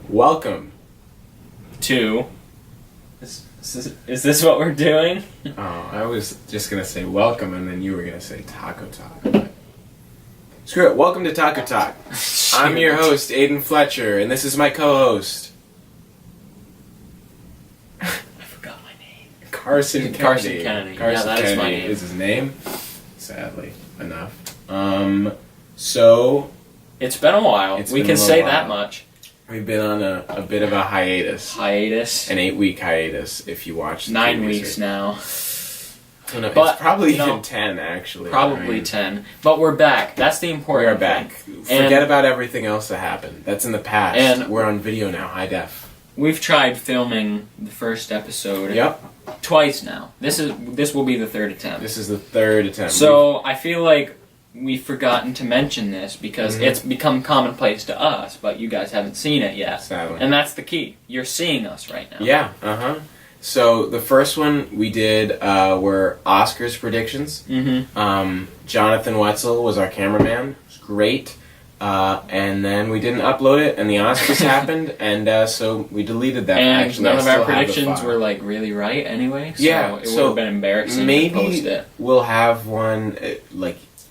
Welcome to... Is this what we're doing? Oh, I was just going to say welcome, and then you were going to say Taco Talk. But screw it. Welcome to Taco Talk. I'm your host, Aidan Fletcher, and this is my co-host. I forgot my name. Carson Kennedy. Carson Kennedy. Carson that Kennedy is my name. is his name, sadly enough. So... It's been a while. We can say that much. We've been on a bit of a hiatus. An 8-week hiatus, if you watch. 9 weeks now. But it's probably even 10, actually. Probably 10. But we're back. That's the important thing. We are back. Forget about everything else that happened. That's in the past. And we're on video now, high def. We've tried filming the first episode. Yep. Twice now. This will be the third attempt. This is the third attempt. So I feel like we've forgotten to mention this because it's become commonplace to us, but you guys haven't seen it yet. Sadly. And that's the key. You're seeing us right now. Yeah, So the first one we did were Oscars predictions. Jonathan Wetzel was our cameraman. It was great. And then we didn't upload it, and the Oscars happened, and so we deleted that. And actually, none of our predictions were like really right anyway, so it would have been embarrassing to post it. We'll have one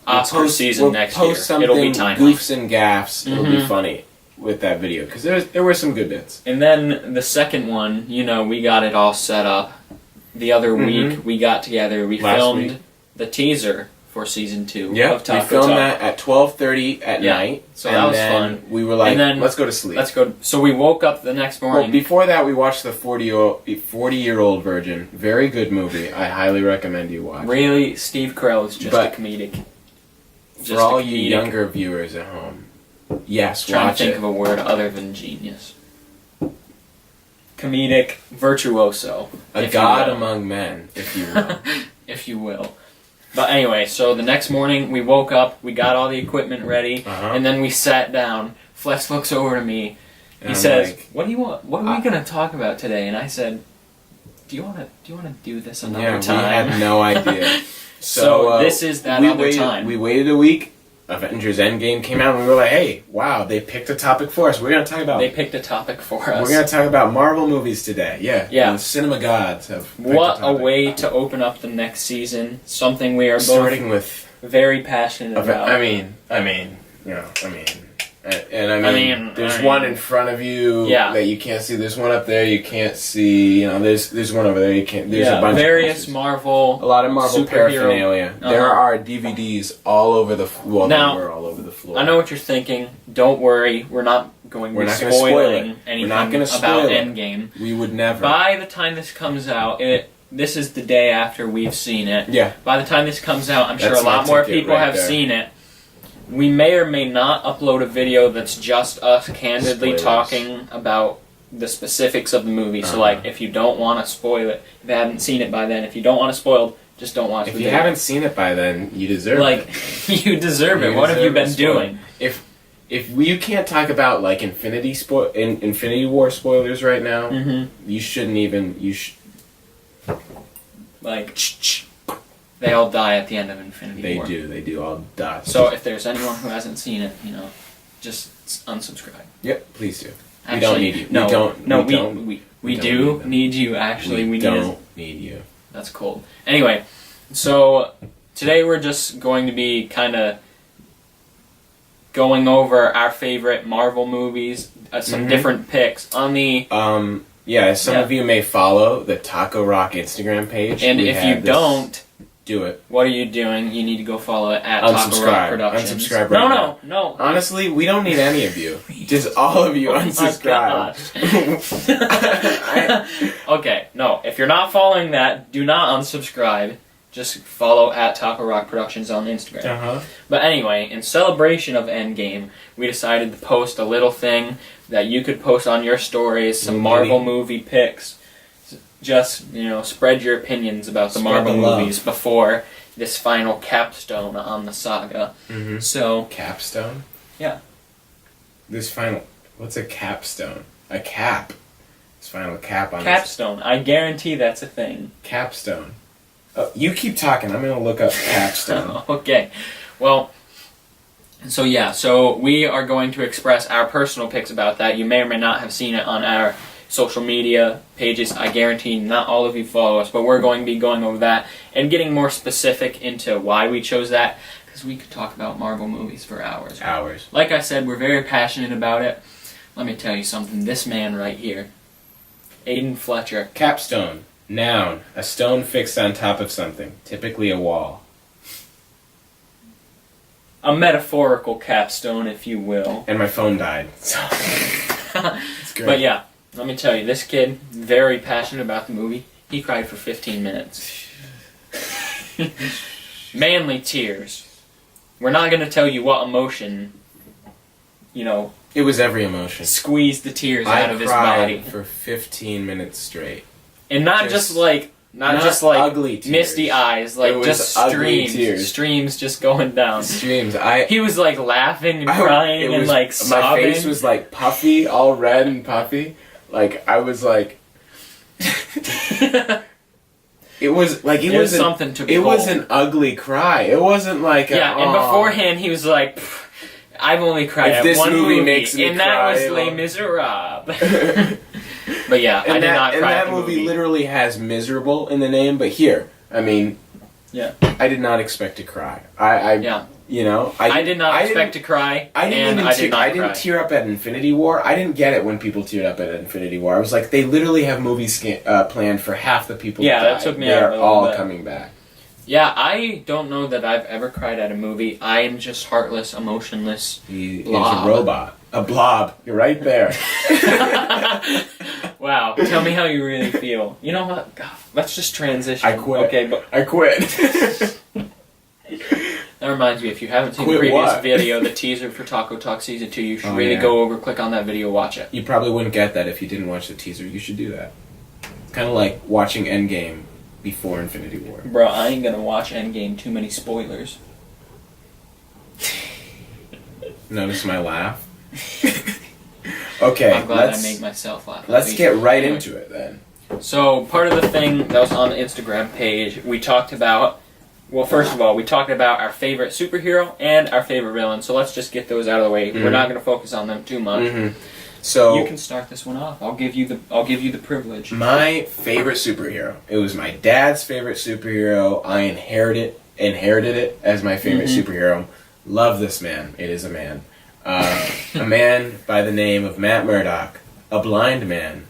Oscar season next year. It'll be timely. Goofs and gaffs. It'll be funny with that video because there were some good bits. And then the second one, we got it all set up. The other week we got together. We filmed the teaser for season 2 of Taco we filmed Talk. that at 12:30 at night. So that was fun. We were like, let's go to sleep. So we woke up the next morning. Well, before that, we watched the 40-year-old Virgin. Very good movie. I highly recommend you watch. Really, Steve Carell is just a comedic. For all you younger viewers at home, yes, trying watch to think it. of a word other than genius. Comedic virtuoso. A god among men, if you will. If you will. But anyway, so the next morning we woke up, we got all the equipment ready, and then we sat down. Flex looks over to me. He says, like, "What do you want? What are we gonna talk about today?" And I said, "Do you wanna do this another time?" We had no idea. So this is that other time. We waited a week. Avengers Endgame came out, and we were like, "Hey, wow! They picked a topic for us. We're gonna talk about." They picked a topic for us. We're gonna talk about Marvel movies today. Yeah. The cinema gods have. What a way to open up the next season! Something we are starting with very passionate about. There's one in front of you that you can't see. There's one up there you can't see. There's one over there you can't. There's a bunch various of Marvel, a lot of Marvel paraphernalia. There are DVDs all over the floor. Now, they were all over the floor. I know what you're thinking. Don't worry, we're not going to be spoiling anything about Endgame. We would never. By the time this comes out, this is the day after we've seen it. Yeah. By the time this comes out, I'm sure a lot more people have seen it. We may or may not upload a video that's just us candidly talking about the specifics of the movie. So, if you don't want to spoil it, if you haven't seen it by then, if you don't want to spoil it, just don't watch the video. If you haven't seen it by then, you deserve it. You deserve it. What have you been doing? If you can't talk about, Infinity War spoilers right now, you shouldn't even... They all die at the end of Infinity War. They do all die. So if there's anyone who hasn't seen it, just unsubscribe. Yep, please do. Actually, we don't need you. We do need you, actually. We don't need you. That's cold. Anyway, so today we're just going to be kind of going over our favorite Marvel movies, some different picks on the... some of you may follow the Taco Rock Instagram page. And if you don't... Do it. What are you doing? You need to go follow it at Taco Rock Productions. Unsubscribe right now. No. Honestly, we don't need any of you. Just all of you unsubscribe. Okay, no. If you're not following that, do not unsubscribe. Just follow at Taco Rock Productions on Instagram. But anyway, in celebration of Endgame, we decided to post a little thing that you could post on your stories, some Marvel movie pics. Just, spread your opinions about the Marvel movies before this final capstone on the saga. So... Capstone? Yeah. What's a capstone? A cap. This final cap on Capstone. I guarantee that's a thing. Capstone. You keep talking. I'm going to look up capstone. Okay. Well, So yeah, so we are going to express our personal picks about that. You may or may not have seen it on our social media pages. I guarantee not all of you follow us, but we're going to be going over that and getting more specific into why we chose that, because we could talk about Marvel movies for hours. Hours. Like I said, we're very passionate about it. Let me tell you something. This man right here, Aidan Fletcher. Capstone. Noun. A stone fixed on top of something, typically a wall. A metaphorical capstone, if you will. And my phone died. So it's great. But yeah, let me tell you, this kid, very passionate about the movie. He cried for 15 minutes. Manly tears. We're not going to tell you what emotion, it was every emotion. Squeezed the tears out of his body. I cried for 15 minutes straight. And not just like ugly tears. Misty eyes, like just streams just going down. Streams. He was like laughing and crying and like sobbing. My face was like puffy, all red and puffy. Like I was like, it was something to behold. It was an ugly cry. It wasn't like and beforehand he was like, I've only cried at one movie makes me and cry, that was Les Miserables. But yeah, I did not cry. And at that the movie literally has miserable in the name, but here, I mean, I did not expect to cry. I did not expect to cry. I didn't tear up at Infinity War. I didn't get it when people teared up at Infinity War. I was like, they literally have movies planned for half the people. Yeah, that that took me out. They're all coming back. Yeah, I don't know that I've ever cried at a movie. I am just heartless, emotionless. He's a robot. A blob. You're right there. Wow. Tell me how you really feel. You know what? God, let's just transition. I quit. Okay, but I quit. That reminds me, if you haven't seen the previous video, the teaser for Taco Talk Season 2, you should go over, click on that video, watch it. You probably wouldn't get that if you didn't watch the teaser. You should do that. Kind of like watching Endgame before Infinity War. Bro, I ain't gonna watch Endgame. Too many spoilers. Notice my laugh? Okay, I'm glad I make myself laugh. Let's get right into it then. So, part of the thing that was on the Instagram page, we talked about... Well, first of all, we talked about our favorite superhero and our favorite villain. So let's just get those out of the way. Mm-hmm. We're not going to focus on them too much. Mm-hmm. So you can start this one off. I'll give you the privilege. My favorite superhero. It was my dad's favorite superhero. I inherited it as my favorite superhero. Love this man. It is a man. A man by the name of Matt Murdock. A blind man.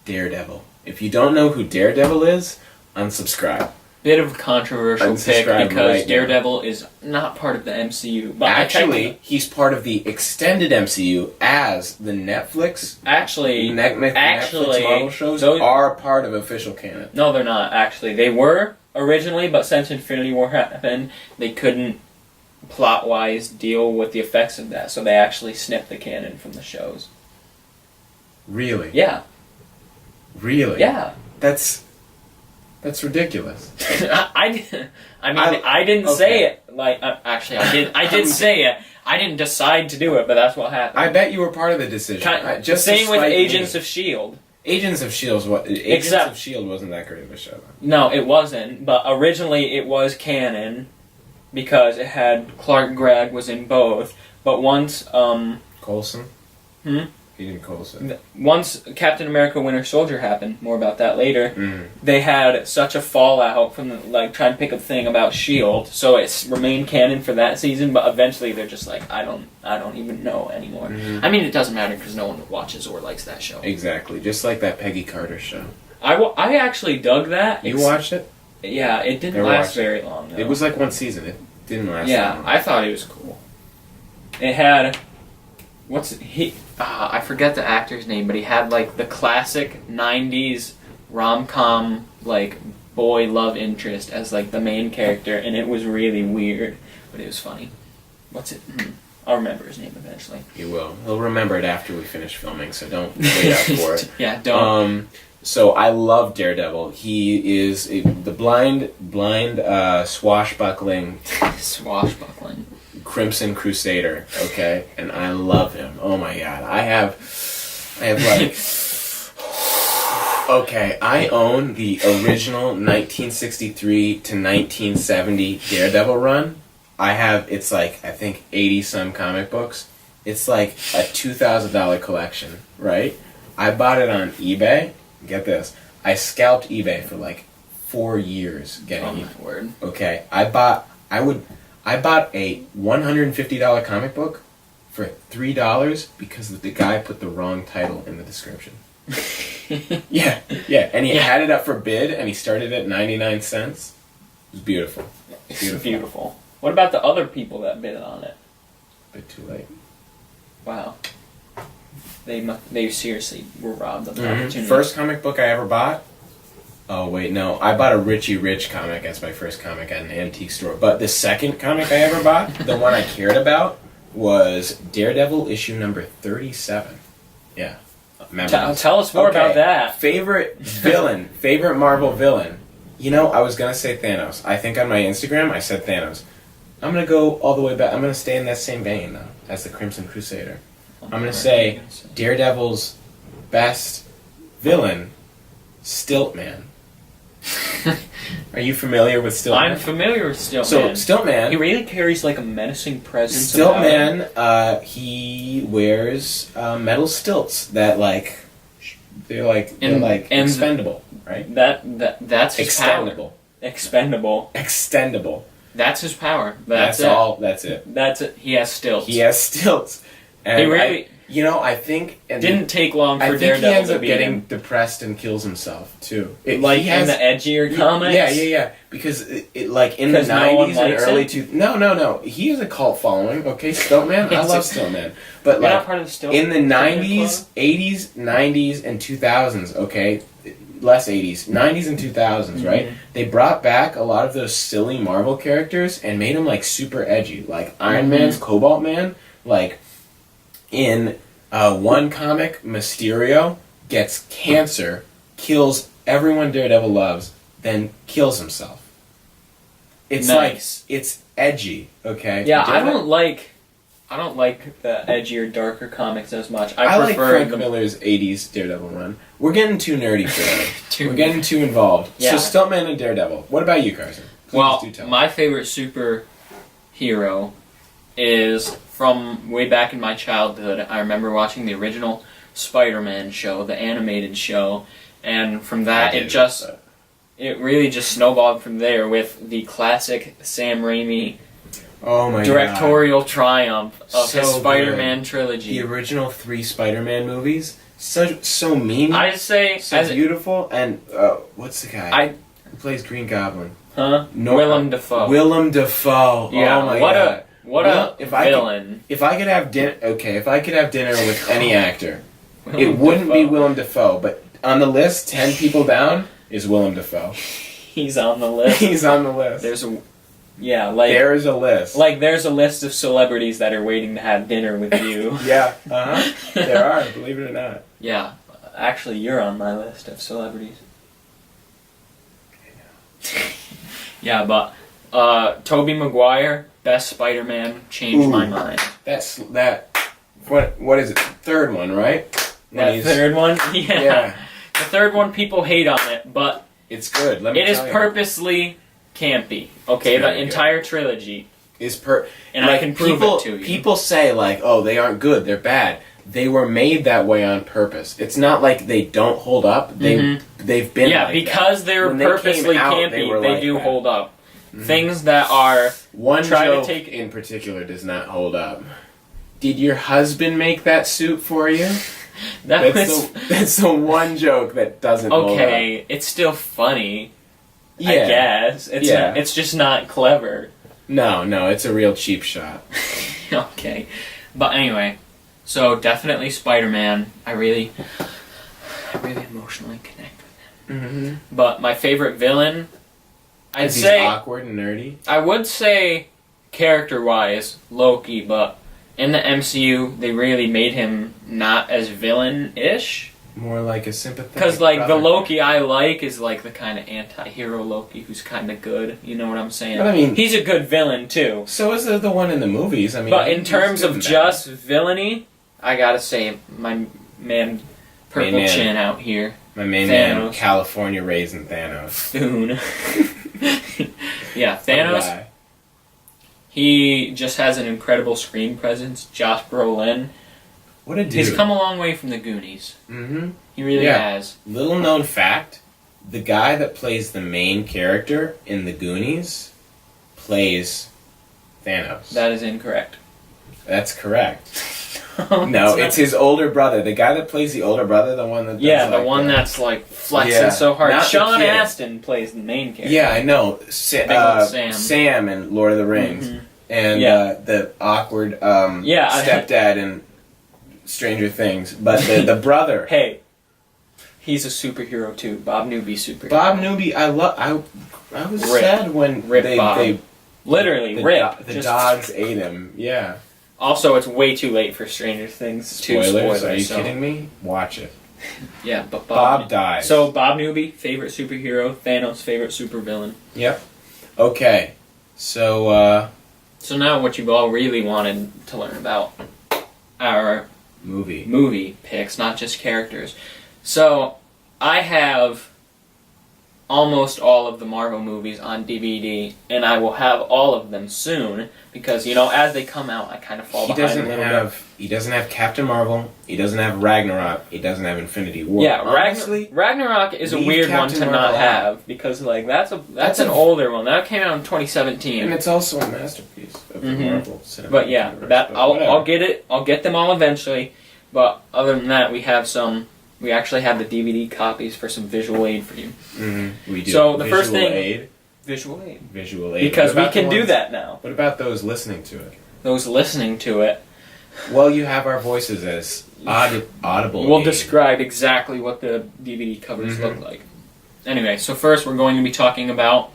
Daredevil. If you don't know who Daredevil is, unsubscribe. Bit of a controversial pick because Daredevil is not part of the MCU. But actually, he's part of the extended MCU as the Netflix. Netflix Marvel shows are part of official canon. No, they're not. Actually, they were originally, but since Infinity War happened, they couldn't plot-wise deal with the effects of that, so they actually snipped the canon from the shows. Really? Yeah. Really? Yeah. That's ridiculous. I didn't say it. Like, actually, I did. I did say it. I didn't decide to do it, but that's what happened. I bet you were part of the decision. Same with Agents of S.H.I.E.L.D. Agents of S.H.I.E.L.D. wasn't that great of a show. No, it wasn't. But originally, it was canon because it had Clark Gregg was in both. But once Coulson. He didn't Coulson. Once Captain America Winter Soldier happened, more about that later, they had such a fallout from trying to pick up thing about S.H.I.E.L.D., so it's remained canon for that season, but eventually they're just like, I don't even know anymore. I mean, it doesn't matter because no one watches or likes that show. Exactly, just like that Peggy Carter show. I actually dug that. You watched it? Yeah, it didn't last very long, though. It was like one season. It didn't last long. I thought it was cool. It had... I forget the actor's name, but he had like the classic 90s rom-com like boy love interest as like the main character, and it was really weird, but it was funny. I'll remember his name eventually. You will. He'll remember it after we finish filming, so don't wait out for it. Yeah, don't. So I love Daredevil. He is the blind swashbuckling Crimson Crusader, okay? And I love him. Oh my god. I have like... Okay, I own the original 1963 to 1970 Daredevil run. it's like, I think 80 some comic books. It's like a $2,000 collection, right? I bought it on eBay. Get this. I scalped eBay for like 4 years getting it. Word. Okay. I bought a $150 comic book for $3 because the guy put the wrong title in the description. Yeah. And he had it up for bid, and he started at 99 cents. It was beautiful. It's beautiful. What about the other people that bid on it? A bit too late. Wow. They seriously were robbed of the opportunity. First comic book I ever bought. Oh wait, no. I bought a Richie Rich comic as my first comic at an antique store. But the second comic I ever bought, the one I cared about, was Daredevil issue number 37. Yeah. Tell us more about that. Favorite villain. Favorite Marvel villain. You know, I was going to say Thanos. I think on my Instagram I said Thanos. I'm going to go all the way back. I'm going to stay in that same vein, though, as the Crimson Crusader. I'm going to say Daredevil's best villain, Stiltman. Are you familiar with Stiltman? I'm familiar with Stiltman. So, Stiltman... He really carries, like, a menacing presence. Stiltman, he wears metal stilts that, like... They're expendable, right? That's his Extendable. power. Extendable. That's his power. That's it. That's it. He has stilts. And he really... I think... didn't take long for Daredevil to he ends up beat getting him. Depressed and kills himself, too. In the edgier comics? Yeah. Because, in the 90s and early... No. He has a cult following, okay? Stiltman? I love Stiltman. But, You're not part of the Stiltman in the 90s, 80s, 90s, and 2000s, okay? Less 80s, 90s and 2000s, right? They brought back a lot of those silly Marvel characters and made them, like, super edgy. Like, Iron Man's Cobalt Man, like... In one comic, Mysterio gets cancer, kills everyone Daredevil loves, then kills himself. It's nice. It's edgy, okay? Yeah, I don't like the edgier, darker comics as much. I like prefer Frank Miller's 80s Daredevil run. We're getting too nerdy for that. We're getting too involved. Yeah. So Stiltman and Daredevil. What about you, Carson? Please do tell. My favorite superhero is from way back in my childhood. I remember watching the original Spider-Man show, the animated show, and from that it really just snowballed from there with the classic Sam Raimi directorial triumph of his Spider-Man trilogy. The original 3 Spider-Man movies, so mean. I'd say so beautiful. And what's the guy who plays Green Goblin? Huh? Willem Dafoe. Willem Dafoe. Yeah. Oh my God. What a villain. If I could have dinner with any actor, it wouldn't be Willem Dafoe. But on the list, 10 people down is Willem Dafoe. He's on the list. He's on the list. There is a list. Like, there's a list of celebrities that are waiting to have dinner with you. Yeah. There are, believe it or not. Yeah. Actually, you're on my list of celebrities. Yeah, but Tobey Maguire, best Spider-Man, changed my mind. What is it? Third one, right? Third one? Yeah. The third one, people hate on it, but it's good. It is purposely campy. Okay, the entire trilogy is and I can prove it to you. People say like, "Oh, they aren't good; they're bad." They were made that way on purpose. It's not like they don't hold up. They've been because they're purposely campy. They do hold up. Things that are one joke in particular does not hold up. Did your husband make that suit for you? That's the one joke that doesn't hold up. Okay, it's still funny. Yeah. I guess. It's just not clever. No, it's a real cheap shot. Okay. But anyway, so definitely Spider-Man. I really emotionally connect with him. But my favorite villain, I'd say... He's awkward and nerdy? I would say, character-wise, Loki, but in the MCU, they really made him not as villain-ish. More like a sympathetic Because, like, the Loki I like is, like, the kind of anti-hero Loki who's kind of good. You know what I'm saying? But, I mean... He's a good villain, too. So is the one in the movies. I mean... But in terms of just villainy, I gotta say, my man Purple Chin out here. My main man, California Raisin Thanos. Thune. Yeah, Thanos. He just has an incredible screen presence. Josh Brolin. What a dude. He's come a long way from the Goonies. Mm-hmm. He really has. Little known fact, the guy that plays the main character in the Goonies plays Thanos. That is incorrect. That's correct. No, it's his older brother. The guy that plays the older brother, the one that does the one that's like flexing so hard. Not Sean Astin plays the main character. Yeah, I know. Sam. Sam in Lord of the Rings. Mm-hmm. And the awkward stepdad in Stranger Things. But the brother. Hey, he's a superhero too. Bob Newby's superhero. Bob Newby, I was sad when they literally rip. The dogs ate him. Yeah. Also, it's way too late for Stranger Things. Spoilers? Are you kidding me? Watch it. Yeah, but Bob dies. So Bob Newby, favorite superhero. Thanos, favorite supervillain. Yep. Okay. So now what you've all really wanted to learn about our movie picks, not just characters. So I have almost all of the Marvel movies on DVD, and I will have all of them soon because, as they come out, I kind of fall behind a little bit. He doesn't have Captain Marvel. He doesn't have Ragnarok. He doesn't have Infinity War. Yeah, honestly, Ragnarok is a weird Captain one to Marvel not have because that's an older one that came out in 2017, and it's also a masterpiece of the Marvel cinematic But yeah, universe, I'll get it. I'll get them all eventually. But other than that, we actually have the DVD copies for some visual aid for you. Mm-hmm. We do. So the first thing, visual aid, because we can do that now. What about those listening to it? Those listening to it. Well, you have our voices as audible. We'll describe exactly what the DVD covers look like. Anyway, so first we're going to be talking about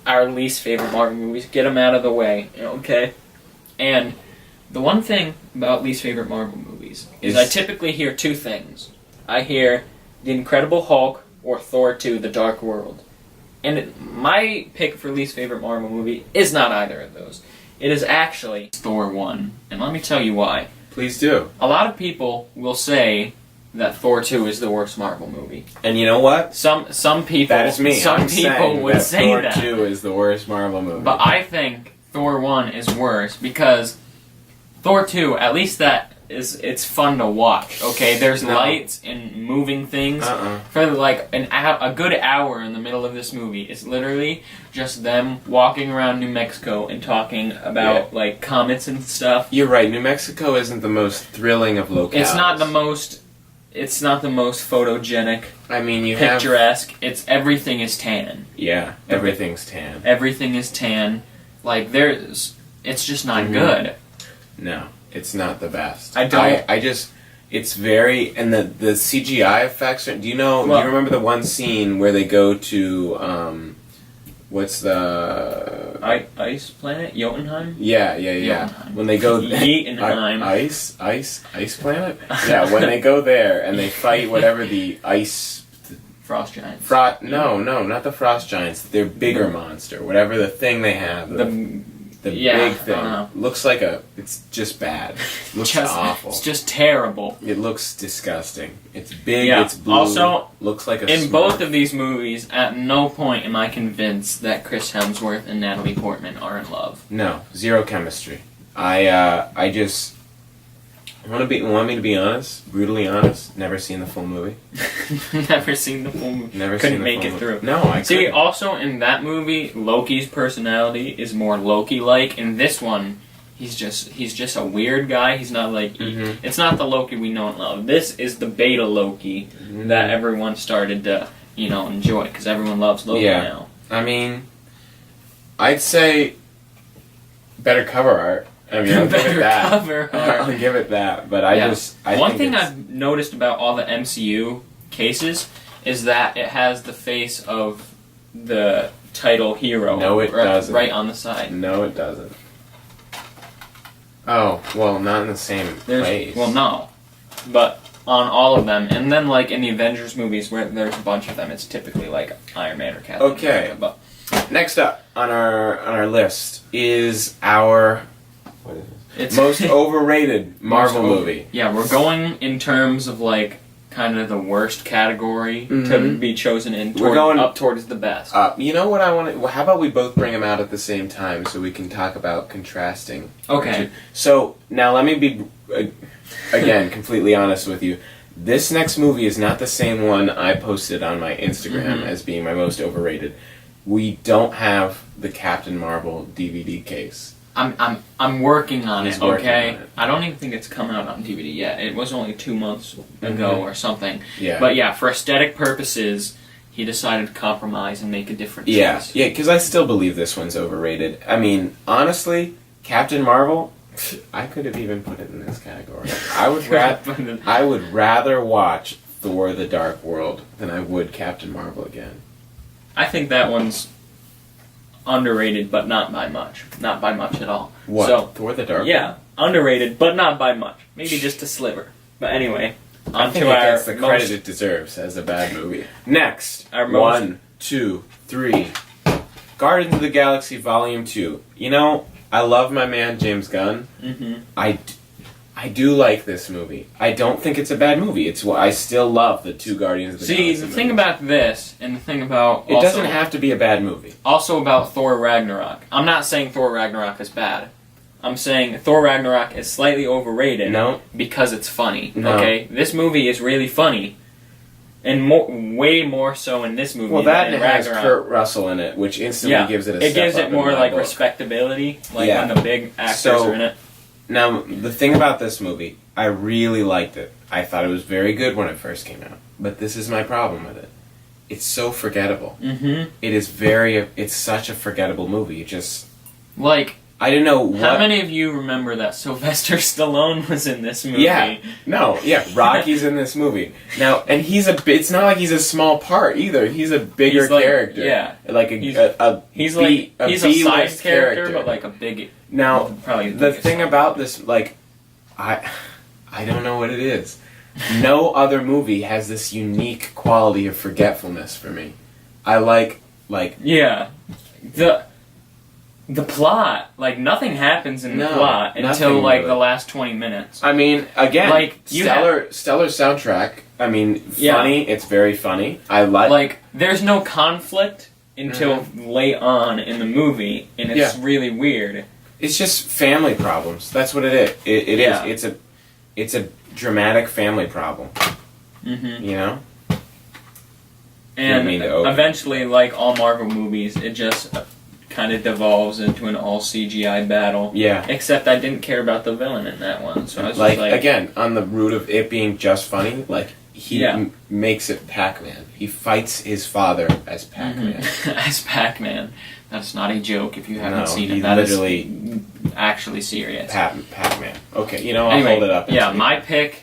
our least favorite Marvel movies. Get them out of the way, okay? And the one thing about least favorite Marvel movies is I typically hear two things. I hear The Incredible Hulk or Thor 2, The Dark World. And my pick for least favorite Marvel movie is not either of those. It is actually Thor 1. And let me tell you why. Please do. A lot of people will say that Thor 2 is the worst Marvel movie. And you know what? Some people... That is me. Some people would say Thor that. Thor 2 is the worst Marvel movie. But I think Thor 1 is worse because Thor 2, at least it's fun to watch, okay? There's lights and moving things. For like a good hour in the middle of this movie, it's literally just them walking around New Mexico and talking about like comets and stuff. You're right. New Mexico isn't the most thrilling of locales. It's not the most photogenic. I mean, picturesque. Everything is tan. Yeah, everything's tan. Everything is tan. Like it's just not good. No. It's not the best. It's very, and the CGI effects. Do you remember the one scene where they go to, what's the... Ice planet? Jotunheim? Yeah. Jotunheim. When they go... Jotunheim. Ice planet? Yeah, when they go there and they fight whatever the ice... Frost giants. No, not the frost giants. Their bigger monster. Whatever the thing they have. The big thing. Looks like it's just bad. Looks awful. It's just terrible. It looks disgusting. It's big, it's blue. Also, looks like a in Smurf. both of these movies, at no point am I convinced that Chris Hemsworth and Natalie Portman are in love. No, zero chemistry. Want me to be honest? Brutally honest? Never seen the full movie. Never seen the full movie. Couldn't make it through. No, I couldn't. See, also in that movie, Loki's personality is more Loki-like. In this one, he's just a weird guy. He's not like it's not the Loki we know and love. This is the beta Loki that everyone started to enjoy because everyone loves Loki now. I mean, I'd say better cover art. I mean, I'll give it that. Cover art. I'll give it that. But one thing I've noticed about all the MCU cases is that it has the face of the title hero. No, it doesn't. Right on the side. No, it doesn't. Oh, well, not in the same place. Well, no. But on all of them. And then, like, in the Avengers movies where there's a bunch of them, it's typically, like, Iron Man or Captain America. But next up on our list is our... What is it? Most overrated Marvel movie. Yeah, we're going in terms of, like, kind of the worst category to be chosen in. We're going up towards the best. You know what I want to... Well, how about we both bring them out at the same time so we can talk about contrasting? Okay. So, now let me be, again, completely honest with you. This next movie is not the same one I posted on my Instagram as being my most overrated. We don't have the Captain Marvel DVD case. I'm working on He's it, working okay? on it. I don't even think it's come out on DVD yet. It was only 2 months ago or something. Yeah. But yeah, for aesthetic purposes, he decided to compromise and make a different choice. Yeah, because I still believe this one's overrated. I mean, honestly, Captain Marvel, I could have even put it in this category. I would rather watch Thor: The Dark World than I would Captain Marvel again. I think that one's underrated, but not by much. Not by much at all. What? So, Thor: The Dark World? Yeah, underrated, but not by much. Maybe just a sliver. But anyway, I think it gets the credit it deserves as a bad movie. Next, 1, 2, 3. Guardians of the Galaxy Volume 2. You know, I love my man James Gunn. I do like this movie. I don't think it's a bad movie. I still love the two Guardians of the Galaxy See, the thing about this, and the thing about... It doesn't have to be a bad movie. Also about Thor Ragnarok. I'm not saying Thor Ragnarok is bad. I'm saying Thor Ragnarok is slightly overrated because it's funny. No. Okay? This movie is really funny. And way more so in this movie that than in has Ragnarok. Kurt Russell in it, which instantly gives it a step It gives up it more in my like book. respectability, like when the big actors are in it. Now, the thing about this movie, I really liked it. I thought it was very good when it first came out. But this is my problem with it. It's so forgettable. It is it's such a forgettable movie. It just... Like... I don't know what... How many of you remember that Sylvester Stallone was in this movie? Rocky's in this movie. Now, and it's not like he's a small part either. He's a bigger character. Yeah. Like he's a side character, but like a big... Now, probably the thing about this, like, I don't know what it is. No other movie has this unique quality of forgetfulness for me. I like... Yeah. The plot, like, nothing happens in the plot until, like, the last 20 minutes. I mean, again, like, stellar soundtrack. I mean, funny, it's very funny. I like... Like, there's no conflict until late on in the movie, and it's really weird. It's just family problems. That's what it is. It is. It's a dramatic family problem. You know? And eventually, like all Marvel movies, it just... kind of devolves into an all CGI battle. Yeah. Except I didn't care about the villain in that one, so I was like, just like... Again, on the root of it being just funny, like, he makes it Pac-Man. He fights his father as Pac-Man. As Pac-Man. That's not a joke if you haven't seen it. That is actually serious. Pac-Man. Okay, you know, I'll hold it up. Yeah, my pick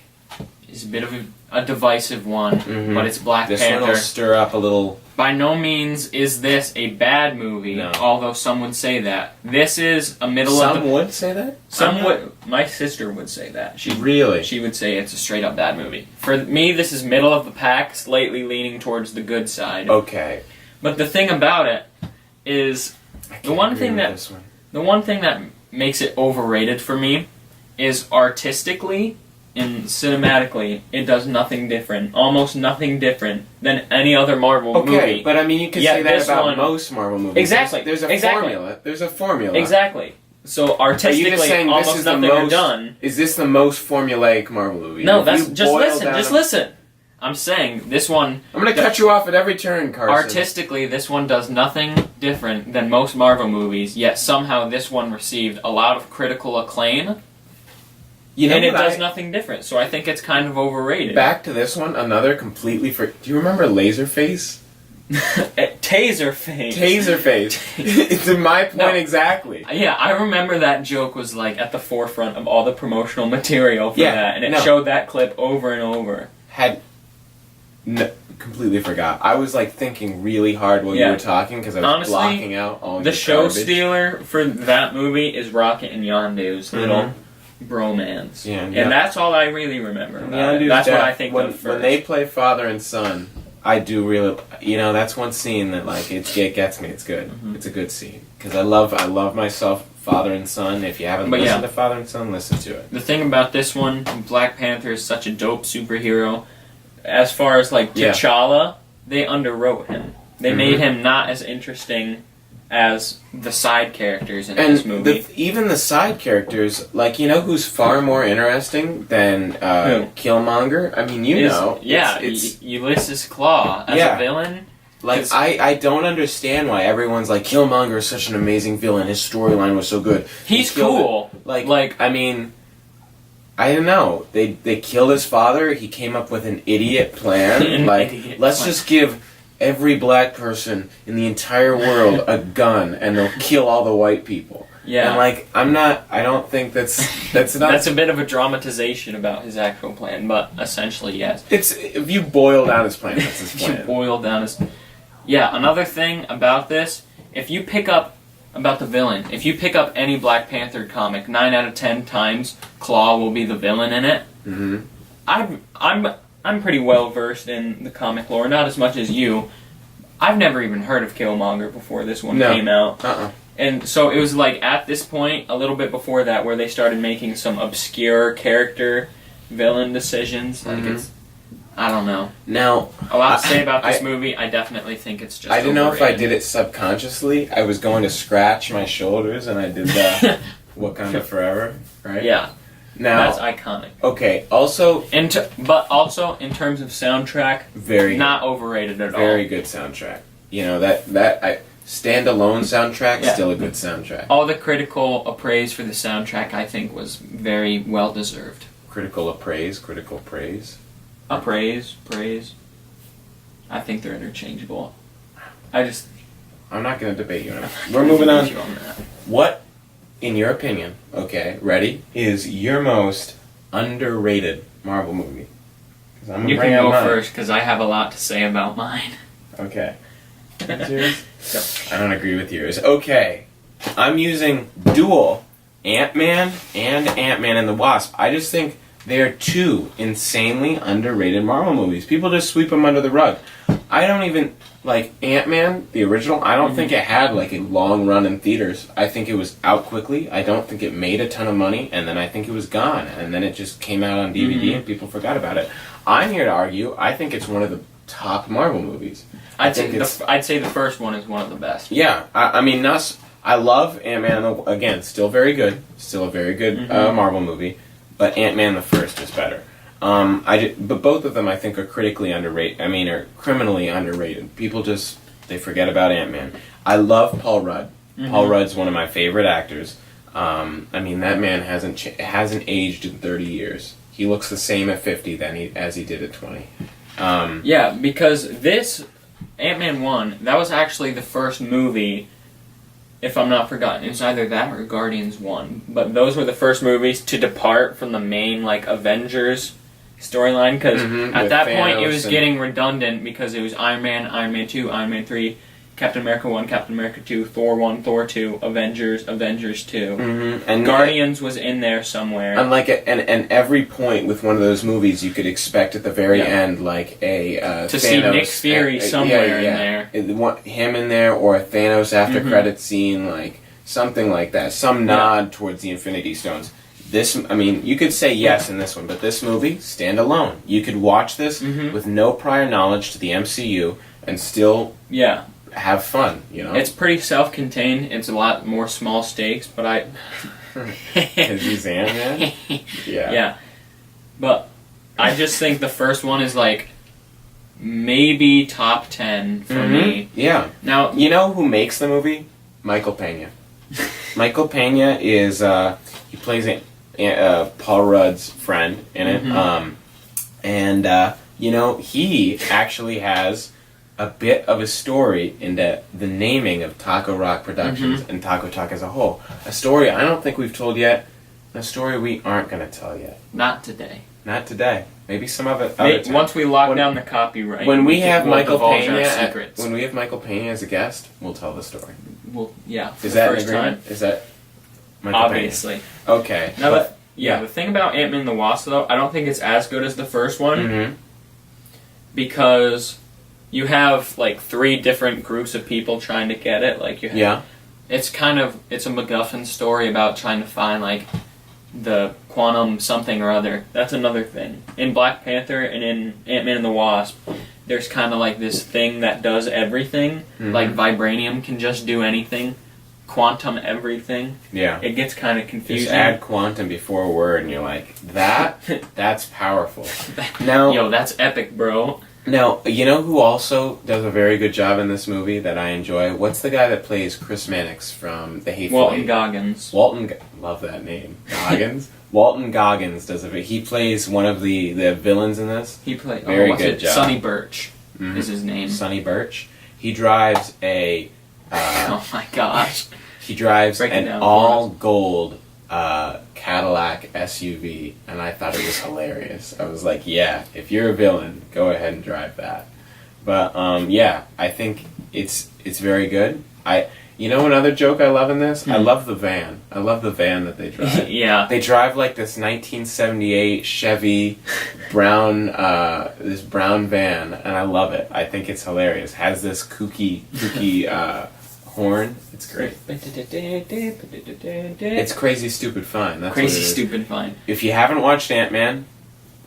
is a bit of a divisive one, but it's Black Panther. This one will stir up a little... By no means is this a bad movie, although some would say that. This is a middle of the... Some would say that? Some would... My sister would say that. Really? She would say it's a straight-up bad movie. For me, this is middle of the pack, slightly leaning towards the good side. Okay. But the thing about it is... The one thing that makes it overrated for me is artistically... And cinematically, it does nothing different, almost nothing different than any other Marvel movie. Okay, but I mean, you can say that about most Marvel movies. Exactly. There's a formula. There's a formula. Exactly. So artistically, almost nothing are done. Is this the most formulaic Marvel movie? No, just listen. I'm saying this one... I'm going to cut you off at every turn, Karsen. Artistically, this one does nothing different than most Marvel movies, yet somehow this one received a lot of critical acclaim. And it does nothing different, so I think it's kind of overrated. Back to this one, another completely... Do you remember Laserface? Taserface. Taserface. It's my point exactly. Yeah, I remember that joke was like at the forefront of all the promotional material for that, and it showed that clip over and over. Completely forgot. I was like thinking really hard while you were talking because I was blocking out all the show stealer for that movie is Rocket and Yondu's little bromance. And that's all I really remember about it. That's what I think of first. When they play father and son, I do really... You know, that's one scene that like it gets me. It's good. It's a good scene. Because I love myself, Father and Son. If you haven't listened to Father and Son, listen to it. The thing about this one, Black Panther is such a dope superhero. as far as like T'Challa, they underwrote him. They made him not as interesting as the side characters in this movie. Even the side characters, like, you know who's far more interesting than Killmonger? I mean, it's Ulysses Claw as a villain. Like, I don't understand why everyone's like, Killmonger is such an amazing villain, his storyline was so good. He's cool. Like, I mean, I don't know. They killed his father, he came up with an idiot plan. Let's just give every black person in the entire world a gun and they'll kill all the white people. Yeah. And like, I don't think that's not... That's a bit of a dramatization about his actual plan, but essentially, yes. If you boil down his plan, that's his plan. You boil down his... Yeah, another thing about this, if you pick up any Black Panther comic, 9 out of 10 times, Claw will be the villain in it. Mm-hmm. I'm pretty well versed in the comic lore, not as much as you. I've never even heard of Killmonger before this one came out. And so it was like at this point, a little bit before that, where they started making some obscure character villain decisions. Like I don't know. Now, a lot to say about this movie. I definitely think it's just I don't know if I did it subconsciously. I was going to scratch my shoulders and I did the Wakanda Forever, right? Yeah. Now, that's iconic. Okay, also... but also, in terms of soundtrack, not overrated at all. Very good soundtrack. You know, that standalone soundtrack, still a good soundtrack. All the critical appraise for the soundtrack, I think, was very well-deserved. Critical appraise? Critical praise? Appraise, praise. I think they're interchangeable. I'm not going to debate you on it. We're moving on. What... in your opinion, okay, ready, is your most underrated Marvel movie? You can go first, because I have a lot to say about mine. Okay. I don't agree with yours. Okay. I'm using dual Ant-Man and Ant-Man and the Wasp. I just think they're two insanely underrated Marvel movies. People just sweep them under the rug. I don't even... Like, Ant-Man, the original, I don't think it had, like, a long run in theaters. I think it was out quickly. I don't think it made a ton of money, and then I think it was gone. And then it just came out on DVD, and people forgot about it. I'm here to argue, I think it's one of the top Marvel movies. I'd say the first one is one of the best. Yeah, I mean, I love Ant-Man, again, still very good. Still a very good Marvel movie. But Ant-Man the first is better. But both of them, I think, are critically underrated. I mean, are criminally underrated. People they forget about Ant-Man. I love Paul Rudd. Paul Rudd's one of my favorite actors. I mean, that man hasn't aged in 30 years. He looks the same at 50 as he did at 20. Yeah, because this Ant-Man 1, that was actually the first movie, if I'm not forgotten. It was either that or Guardians 1. But those were the first movies to depart from the main, like, Avengers storyline, because at that point it was getting redundant, because it was Iron Man 2, Iron Man 3, Captain America 1, Captain America 2, Thor 1, Thor 2, Avengers 2. And Guardians was in there somewhere. And like and every point with one of those movies, you could expect at the very end, like a to Thanos, see Nick Fury somewhere in there. Him in there, or a Thanos after credit scene, like something like that. Some nod towards the Infinity Stones. I mean, you could say yes in this one, but this movie, stand alone. You could watch this with no prior knowledge to the MCU and still have fun, you know? It's pretty self-contained. It's a lot more small stakes, but Because he's Ant-Man? Yeah. But I just think the first one is, like, maybe top 10 for me. Yeah. Now, you know who makes the movie? Michael Pena. Michael Pena is, he plays Paul Rudd's friend in it. You know, he actually has a bit of a story into the naming of Taco Rock Productions and Taco Talk as a whole. A story I don't think we've told yet. A story we aren't going to tell yet. Not today. Not today. Maybe some of it. Once we lock down the copyright. When we have Michael Pena as a guest, we'll tell the story. Well, yeah. Is that first time? Is that Michael obviously Pena? Okay. Now, the thing about Ant-Man and the Wasp, though, I don't think it's as good as the first one because you have like 3 different groups of people trying to get it. Like it's a MacGuffin story about trying to find like the quantum something or other. That's another thing. In Black Panther and in Ant-Man and the Wasp, there's kind of like this thing that does everything. Like vibranium can just do anything. Quantum everything. Yeah. It gets kind of confusing. Just add quantum before a word and you're like, that's powerful. Now, yo, that's epic, bro. Now, you know who also does a very good job in this movie that I enjoy? What's the guy that plays Chris Mannix from The Hateful Walton Eight? Goggins. Love that name. Goggins? Walton Goggins does he plays one of the villains in this. He played very good job. Sonny Birch is his name. Sonny Birch. He drives a oh my gosh. He drives an all gold Cadillac SUV, and I thought it was hilarious. I was like, yeah, if you're a villain, go ahead and drive that. But yeah, I think it's very good. You know another joke I love in this? I love the van. I love the van that they drive. Yeah. They drive like this 1978 Chevy brown van, and I love it. I think it's hilarious. Has this kooky horn. It's great. It's Crazy Stupid Fine. That's Crazy what it is. Stupid Fine. If you haven't watched Ant-Man,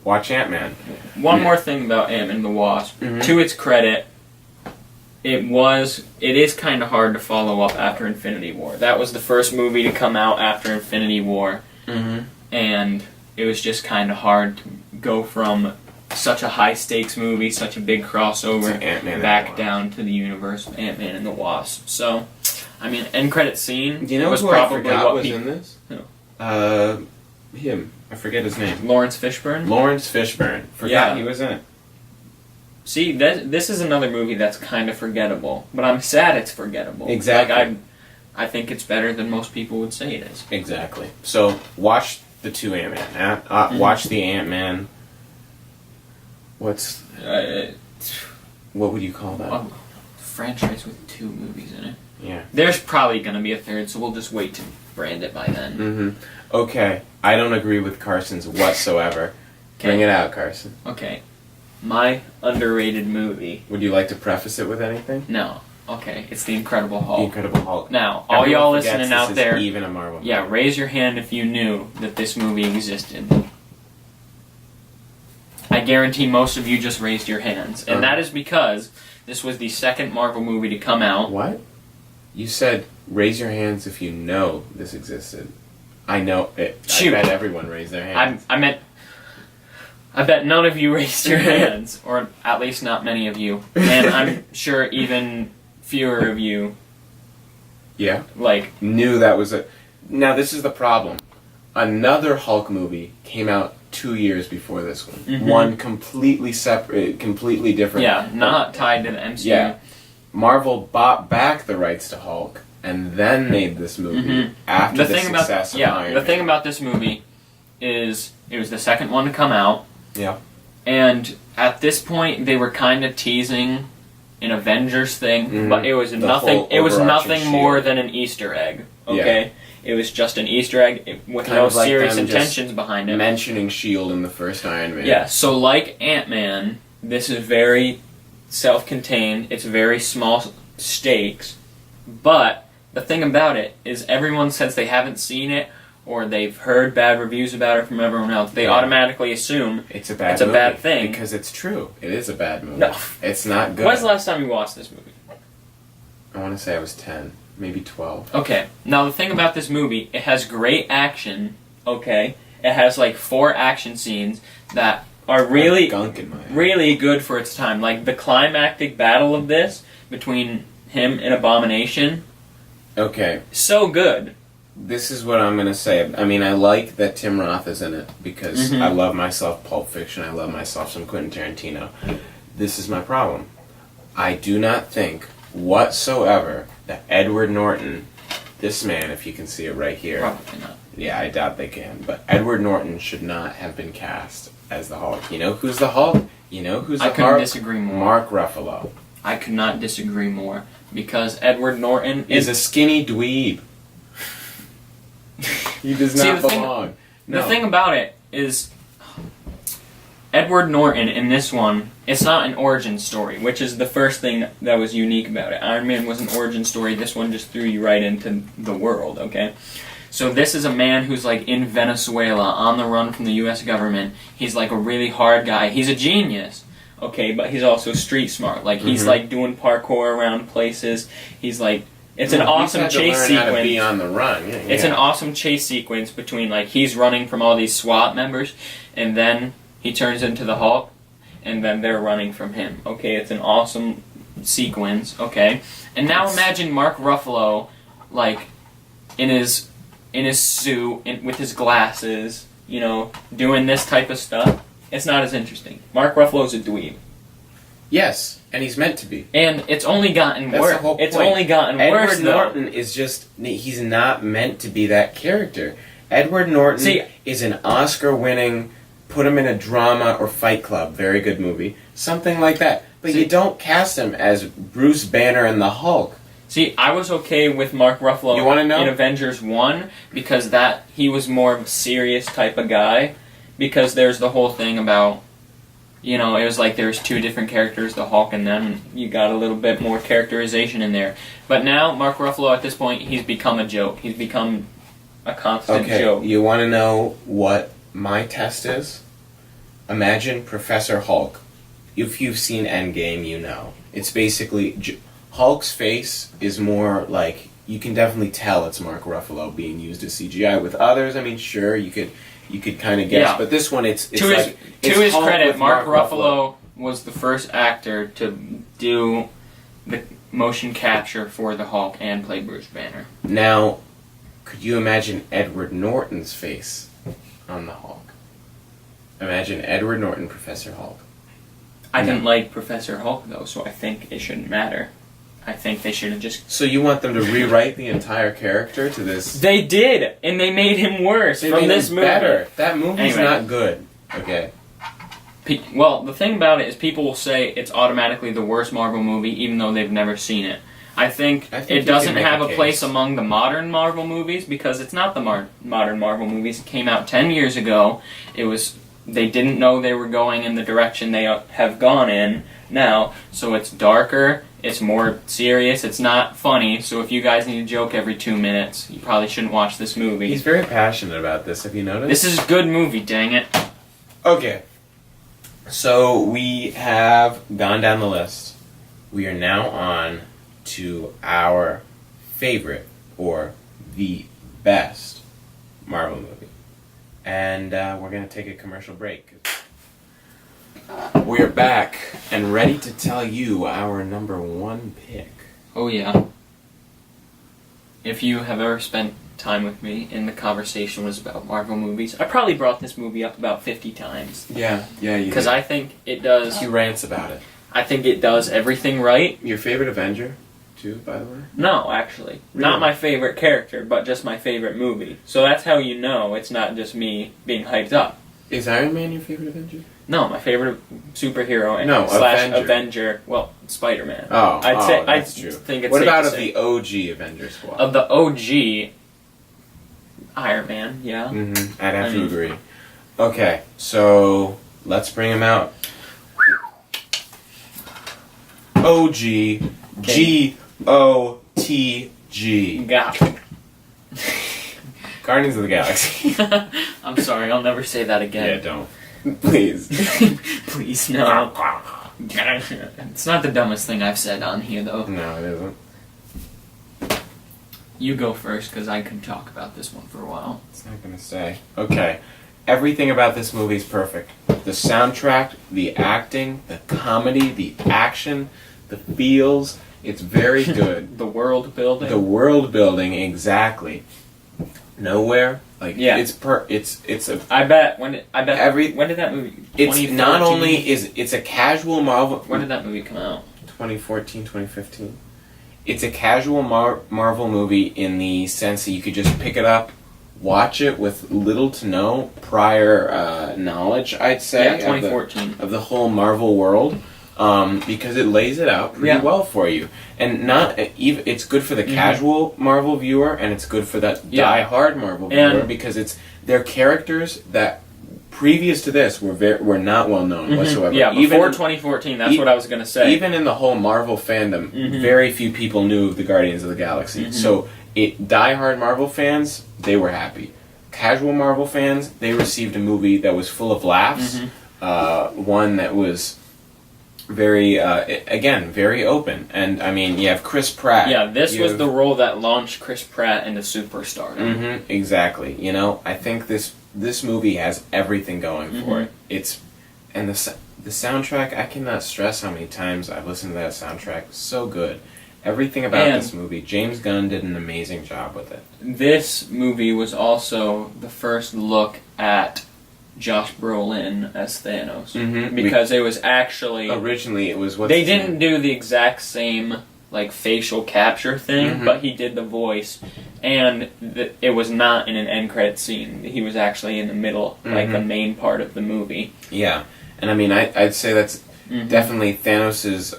watch Ant-Man. One more thing about Ant-Man and the Wasp. To its credit, it is kind of hard to follow up after Infinity War. That was the first movie to come out after Infinity War. And it was just kind of hard to go from such a high-stakes movie, such a big crossover, back down to the universe of Ant-Man and the Wasp. So, I mean, end credit scene Do you know was who probably I forgot what was in this? No. Him. I forget his name. Lawrence Fishburne? Lawrence Fishburne. Forgot he was in it. See, this is another movie that's kind of forgettable, but I'm sad it's forgettable. Exactly. Like, I think it's better than most people would say it is. Exactly. So, watch the two Ant-Man. Watch the Ant-Man... what would you call that? A franchise with 2 movies in it. Yeah. There's probably going to be a third, so we'll just wait to brand it by then. Okay. I don't agree with Carson's whatsoever. Bring it out, Carson. Okay. My underrated movie. Would you like to preface it with anything? No. Okay. It's The Incredible Hulk. The Incredible Hulk. Now, all y'all listening out there, even a Marvel movie. Yeah, raise your hand if you knew that this movie existed. I guarantee most of you just raised your hands. And that is because this was the second Marvel movie to come out. What? You said, raise your hands if you know this existed. I know it. Shoot. I bet everyone raised their hands. I bet none of you raised your hands. Or at least not many of you. And I'm sure even fewer of you. Yeah? Like, knew that was a... Now, this is the problem. Another Hulk movie came out 2 years before this one. One completely separate, completely different. Yeah, not tied to the MCU. Yeah. Marvel bought back the rights to Hulk and then made this movie after the success of Iron Man. The thing about this movie is it was the second one to come out. Yeah. And at this point, they were kind of teasing an Avengers thing, but it was nothing. It was nothing more than an Easter egg. Okay. Yeah. It was just an Easter egg with kind no serious intentions behind it. Mentioning S.H.I.E.L.D. in the first Iron Man. Yeah, so like Ant-Man, this is very self-contained. It's very small stakes. But the thing about it is everyone, since they haven't seen it or they've heard bad reviews about it from everyone else, they automatically assume it's a bad thing. Because it's true. It is a bad movie. No. It's not good. When's the last time you watched this movie? I want to say I was 10. Maybe 12. Okay, now the thing about this movie, it has great action, okay? It has like 4 action scenes that are really good for its time. Like the climactic battle of this between him and Abomination. Okay. So good. This is what I'm going to say. I mean, I like that Tim Roth is in it because I love myself Pulp Fiction. I love myself some Quentin Tarantino. This is my problem. I do not think whatsoever that Edward Norton, this man, if you can see it right here. Probably not. Yeah, I doubt they can. But Edward Norton should not have been cast as the Hulk. You know who's the Hulk? You know who's the Hulk? I couldn't disagree more. Mark Ruffalo. I could not disagree more. Because Edward Norton is a skinny dweeb. He does not belong. The thing about it is, Edward Norton in this one, it's not an origin story, which is the first thing that was unique about it. Iron Man was an origin story. This one just threw you right into the world, okay? So this is a man who's like in Venezuela on the run from the U.S. government. He's like a really hard guy. He's a genius. Okay, but he's also street smart. Like he's like doing parkour around places. He's like it's an awesome chase sequence. How to be on the run. Yeah, it's an awesome chase sequence between like he's running from all these SWAT members, and then he turns into the Hulk, and then they're running from him. Okay, it's an awesome sequence. Okay, and now imagine Mark Ruffalo, like in his suit with his glasses, you know, doing this type of stuff. It's not as interesting. Mark Ruffalo's a dweeb. Yes, and he's meant to be. And it's only gotten worse. The whole point. It's only gotten worse, Edward Norton is just... He's not meant to be that character. Edward Norton is an Oscar-winning... Put him in a drama or Fight Club. Very good movie. Something like that. But you don't cast him as Bruce Banner and the Hulk. See, I was okay with Mark Ruffalo you wanna know? in Avengers 1 because he was more of a serious type of guy. Because there's the whole thing about, you know, it was like there's two different characters, the Hulk and them, and you got a little bit more characterization in there. But now, Mark Ruffalo, at this point, he's become a joke. He's become a constant joke. You want to know what my test is? Imagine Professor Hulk. If you've seen Endgame, you know. It's basically... Hulk's face is more like... You can definitely tell it's Mark Ruffalo being used as CGI. With others, I mean, sure, you could kind of guess, but this one, it's to his credit, Mark Ruffalo was the first actor to do the motion capture for the Hulk and play Bruce Banner. Now, could you imagine Edward Norton's face on the Hulk? Imagine Edward Norton, Professor Hulk. I didn't like Professor Hulk though, so I think it shouldn't matter. I think they should have just... So you want them to rewrite the entire character to this... They did! And they made him worse from this movie. Better. That movie's not good. Okay. Well, the thing about it is people will say it's automatically the worst Marvel movie even though they've never seen it. I think it doesn't have a place among the modern Marvel movies because it's not the modern Marvel movies. It came out 10 years ago. They didn't know they were going in the direction they have gone in now, so it's darker. It's more serious. It's not funny. So if you guys need a joke every 2 minutes, you probably shouldn't watch this movie. He's very passionate about this. Have you noticed? This is a good movie, dang it. Okay. So we have gone down the list. We are now on to our favorite or the best Marvel movie. And we're going to take a commercial break. We're back and ready to tell you our number one pick. Oh yeah. If you have ever spent time with me and the conversation was about Marvel movies, I probably brought this movie up about 50 times. Yeah, you because I think it does... He rants about it. I think it does everything right. Your favorite Avenger, too, by the way? No, actually. Really? Not my favorite character, but just my favorite movie. So that's how you know it's not just me being hyped up. Is Iron Man your favorite Avenger? No, my favorite superhero / Avenger. Well, Spider-Man. Oh, that's true. Think it's what safe about to of say. the OG Avenger squad? Of the OG, Iron Man. Yeah. Mm-hmm. I'd have to agree. Okay, so let's bring him out. OG G-O-T-G. Got it. Guardians of the Galaxy. I'm sorry, I'll never say that again. Yeah, don't. Please. Please, no. It's not the dumbest thing I've said on here, though. No, it isn't. You go first, because I can talk about this one for a while. It's not going to stay. Okay. Everything about this movie is perfect. The soundtrack, the acting, the comedy, the action, the feels. It's very good. The world building. The world building, exactly. Nowhere. It's a. I bet when did that movie? It's not only it's a casual Marvel. When did that movie come out? 2014, 2015. It's a casual Marvel movie in the sense that you could just pick it up, watch it with little to no prior knowledge. I'd say. Yeah, 2014 of the whole Marvel world. Because it lays it out pretty well for you, and not even it's good for the casual Marvel viewer, and it's good for that die-hard Marvel viewer because they're characters that previous to this were not well known whatsoever. Yeah, before 2014, that's what I was gonna say. Even in the whole Marvel fandom, very few people knew of the Guardians of the Galaxy. So diehard Marvel fans, they were happy. Casual Marvel fans, they received a movie that was full of laughs, one that was very, again, very open. And, I mean, you have Chris Pratt. Yeah, this was the role that launched Chris Pratt into superstardom. Exactly. You know, I think this movie has everything going for it. And the soundtrack, I cannot stress how many times I've listened to that soundtrack. So good. Everything about this movie, James Gunn did an amazing job with it. This movie was also the first look at Josh Brolin as Thanos. Because it was actually... Originally, it was... They didn't do the exact same like facial capture thing, but he did the voice. And it was not in an end credit scene. He was actually in the middle, like the main part of the movie. Yeah. And I mean, I'd say that's definitely Thanos's...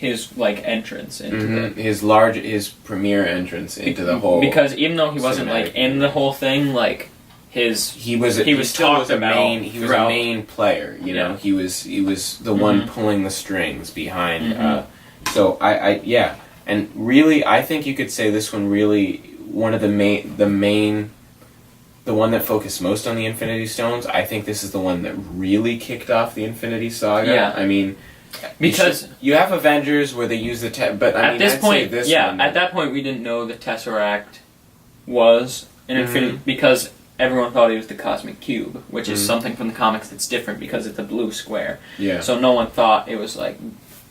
His like entrance into his premiere entrance into the whole, because even though he wasn't like in the whole thing, like he was talked about. He was a main player, you know. He was the one pulling the strings behind. So I and really I think you could say this one really one of the one that focused most on the Infinity Stones. I think this is the one that really kicked off the Infinity Saga. Yeah. I mean. Because you have Avengers where they use the but I mean, at that point we didn't know the Tesseract was an Infinity, because everyone thought it was the Cosmic Cube, which is something from the comics that's different because it's a blue square. Yeah. So no one thought it was like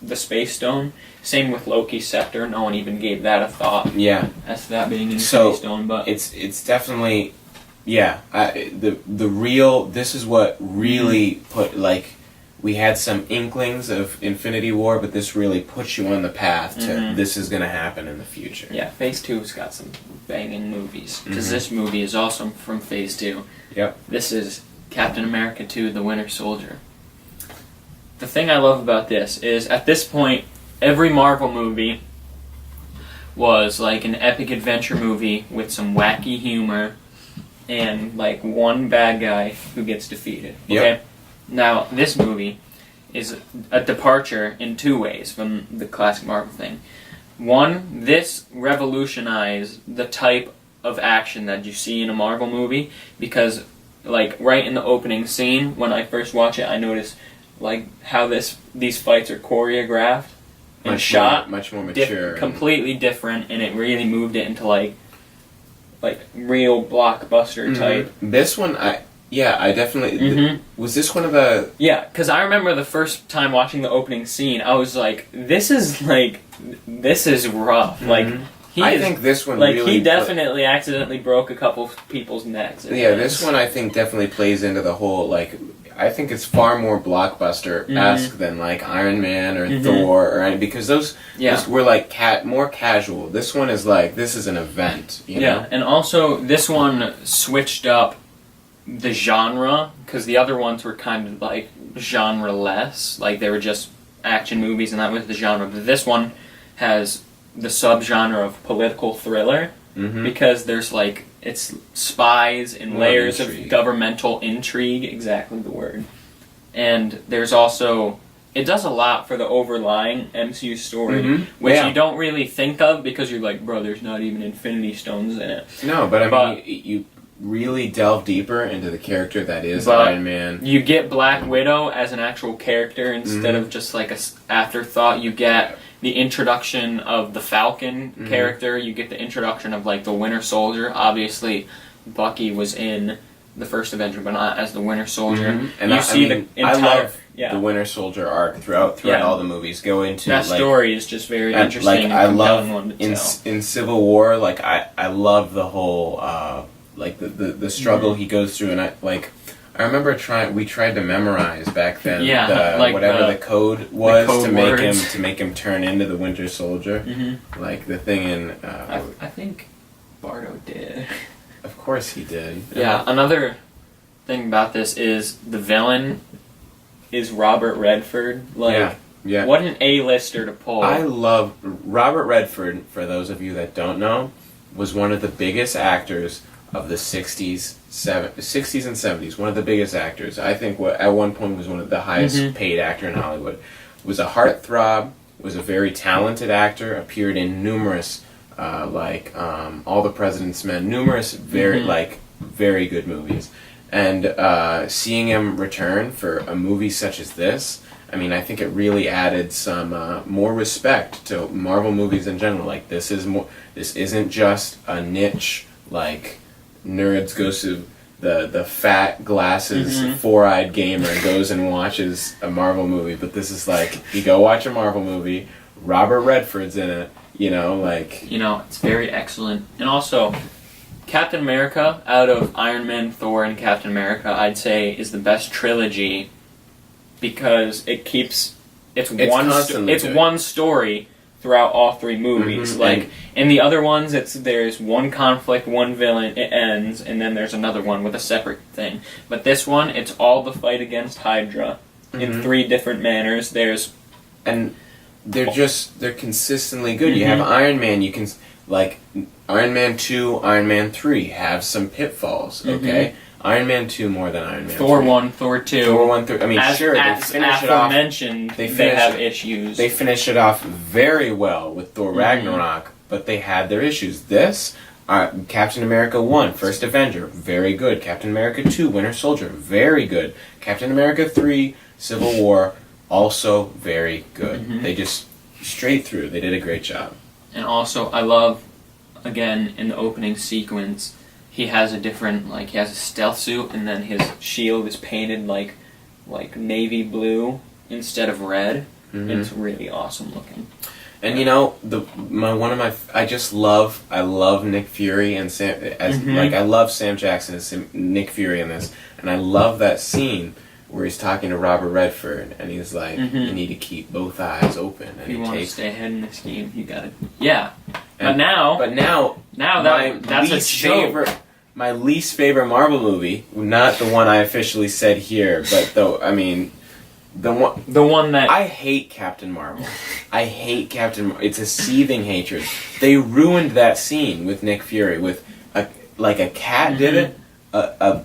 the Space Stone. Same with Loki's scepter. No one even gave that a thought. Yeah. As to that being an Infinity Stone, but it's definitely the real. This is what really put like. We had some inklings of Infinity War, but this really puts you on the path to this is going to happen in the future. Yeah, Phase 2's got some banging movies. Because this movie is also from Phase 2. Yep. This is Captain America 2, The Winter Soldier. The thing I love about this is, at this point, every Marvel movie was like an epic adventure movie with some wacky humor and like one bad guy who gets defeated. Okay? Yep. Now, this movie is a departure in two ways from the classic Marvel thing. One, this revolutionized the type of action that you see in a Marvel movie, because, like, right in the opening scene, when I first watch it, I noticed, like, how these fights are choreographed and shot. Much more mature. Completely different, and it really moved it into, like real blockbuster type. This one, I definitely... Was this one of the... Yeah, because I remember the first time watching the opening scene, I was like, this is rough. Like, I think this one like, really... he definitely accidentally broke a couple people's necks. Yeah, this one I think definitely plays into the whole, like... I think it's far more blockbuster-esque than, like, Iron Man or Thor or anything, because those were, like, more casual. This one is, like, this is an event, you know? And also, this one switched up the genre, because the other ones were kind of like genre-less, like they were just action movies and that was the genre, but this one has the subgenre of political thriller, because there's like, it's spies and layers of governmental intrigue, exactly the word, and there's also, it does a lot for the overlying MCU story, which you don't really think of, because you're like, bro, there's not even Infinity Stones in it. No, but I mean, you really delve deeper into the character that is Iron Man. You get Black Widow as an actual character instead of just like a afterthought. You get the introduction of the Falcon character. You get the introduction of like the Winter Soldier. Obviously, Bucky was in the first Avenger, but not as the Winter Soldier. And I love the Winter Soldier arc throughout all the movies. Go into that story is just very interesting. Like, I love in Civil War. Like I love the whole. Like the struggle he goes through, and I remember we tried to memorize back then the code was to make him turn into the Winter Soldier, like the thing in. I think Bardo did. Of course he did. Yeah. Another thing about this is the villain is Robert Redford. Like, what an A-lister to pull. I love Robert Redford. For those of you that don't know, was one of the biggest actors of the 60s and 70s, one of the biggest actors. I think at one point was one of the highest paid actor in Hollywood. Was a heartthrob, was a very talented actor, appeared in numerous All the President's Men, numerous very good movies. And seeing him return for a movie such as this, I mean, I think it really added some more respect to Marvel movies in general. Like, this isn't just a niche, like, nerds goes to the fat glasses, four-eyed gamer goes and watches a Marvel movie, but this is like, you go watch a Marvel movie, Robert Redford's in it, it's very excellent. And also, Captain America, out of Iron Man, Thor, and Captain America, I'd say is the best trilogy because it's one story throughout all three movies. Like, in the other ones, there's one conflict, one villain, it ends, and then there's another one with a separate thing. But this one, it's all the fight against Hydra in three different manners. And they're consistently good. You have Iron Man, Iron Man 2, Iron Man 3 have some pitfalls, okay? Iron Man 2 more than Iron Man Thor 3. 1, Thor 2. Thor 1, Thor... I mean, they finish it off... They have issues. They finish it off very well with Thor Ragnarok, but they had their issues. This, Captain America 1, First Avenger, very good. Captain America 2, Winter Soldier, very good. Captain America 3, Civil War, also very good. They just, straight through, they did a great job. And also, I love, again, in the opening sequence... He has he has a stealth suit, and then his shield is painted like navy blue instead of red. It's really awesome looking. And I love Nick Fury and Sam I love Sam Jackson as Nick Fury in this, and I love that scene where he's talking to Robert Redford, and he's like, you need to keep both eyes open. And if you want to stay ahead in this game, you gotta... Yeah. But now that's a joke. My least favorite Marvel movie, not the one I officially said here, but the one that... I hate Captain Marvel. I hate Captain Marvel. It's a seething hatred. They ruined that scene with Nick Fury with a cat did it, a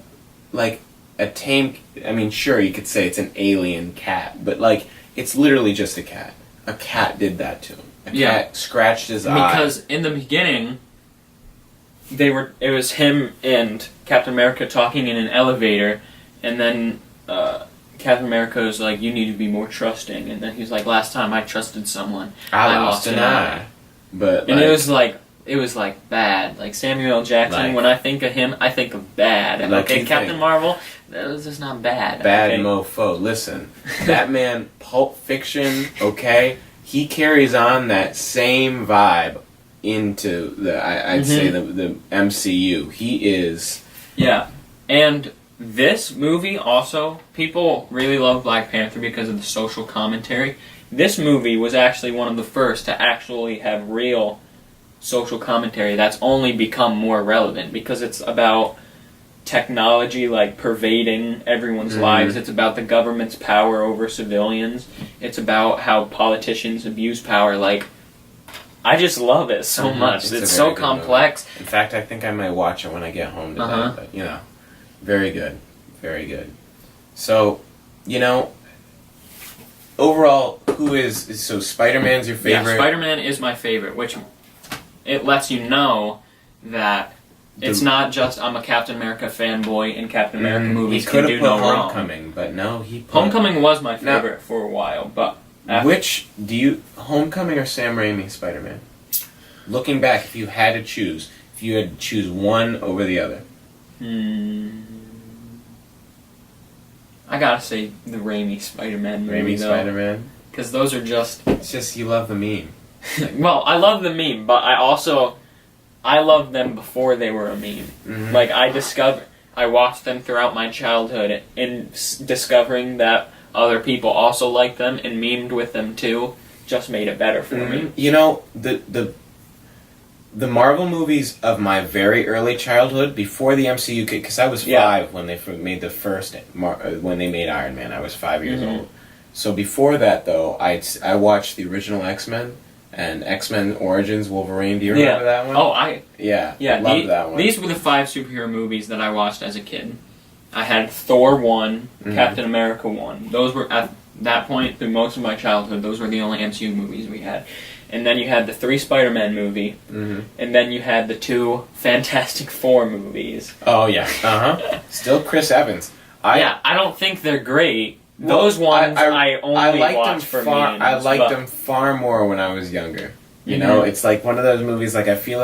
tame... I mean, sure, you could say it's an alien cat, but it's literally just a cat. A cat did that to him. A cat scratched his eye. Because in the beginning... It was him and Captain America talking in an elevator, and then Captain America was like, "You need to be more trusting," and then he's like, "Last time I trusted someone, I lost an eye." But it was bad. Like Samuel L. Jackson, when I think of him, I think of bad. And Captain Marvel, that was just not bad. Bad mofo. Listen, that man, Pulp Fiction. Okay, he carries on that same vibe into I'd say the MCU. He is... Yeah. And this movie also, people really love Black Panther because of the social commentary. This movie was actually one of the first to actually have real social commentary that's only become more relevant because it's about technology pervading everyone's lives. It's about the government's power over civilians. It's about how politicians abuse power. I just love it so much. It's so complex. Movie. In fact, I think I might watch it when I get home today. But, very good. Very good. So, overall, so Spider-Man's your favorite? Yeah, Spider-Man is my favorite, which it lets you know that it's not just I'm a Captain America fanboy and Captain America movies can do no wrong. Homecoming, but no, Homecoming was my favorite for a while, but... Homecoming or Sam Raimi Spider-Man? Looking back, if you had to choose one over the other. I gotta say the Raimi Spider-Man movie, Spider-Man? Because those are just... It's just you love the meme. Well, I love the meme, but I loved them before they were a meme. I watched them throughout my childhood, and discovering that other people also liked them and memed with them too just made it better for me. The Marvel movies of my very early childhood, before the MCU, because I was 5 when they made the first, when they made Iron Man. I was 5 years old. So before that, though, I watched the original X-Men and X-Men Origins Wolverine. Do you remember that one? Oh, I loved that one. These were the 5 superhero movies that I watched as a kid. I had Thor 1, Captain America 1. Those were, at that point, through most of my childhood, those were the only MCU movies we had. and then you had the 3 Spider-Man movie, and then you had the 2 Fantastic Four movies. Oh yeah, Still Chris Evans. I don't think they're great. Those ones I only watch for memes. I liked them far more when I was younger. You know, it's like one of those movies. Like I feel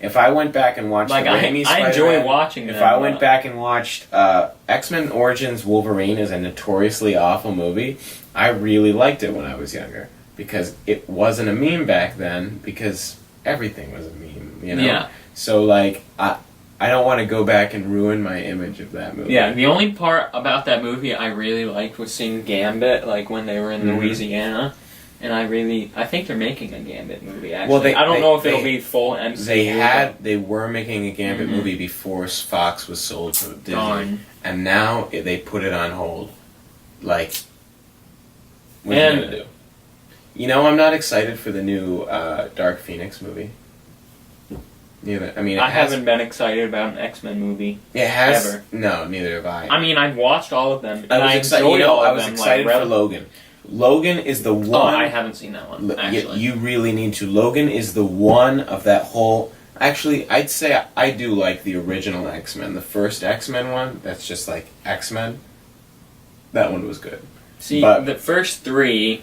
if I went back and watched like the Raimi Spider-Man, I enjoy watching them. If I went back and watched X-Men Origins Wolverine is a notoriously awful movie, I really liked it when I was younger because it wasn't a meme back then because everything was a meme, you know? Yeah. So like I don't want to go back and ruin my image of that movie. Yeah, the only part about that movie I really liked was seeing Gambit, like when they were in Louisiana. And I think they're making a Gambit movie, actually. Well, I don't know if it'll be full MCU. They were making a Gambit movie before Fox was sold to Disney. Darn. And now they put it on hold. Like, what are you going to do? You know, I'm not excited for the new Dark Phoenix movie. Neither. I mean, I haven't been excited about an X-Men movie. It has. Ever. No, neither have I. I mean, I've watched all of them. I was excited for Logan. Logan is the one. Oh, I haven't seen that one. Actually, you really need to. Logan is the one of that whole. Actually, I'd say I do like the original X-Men. The first X-Men one. That's just like X-Men. That one was good. See, the first 3,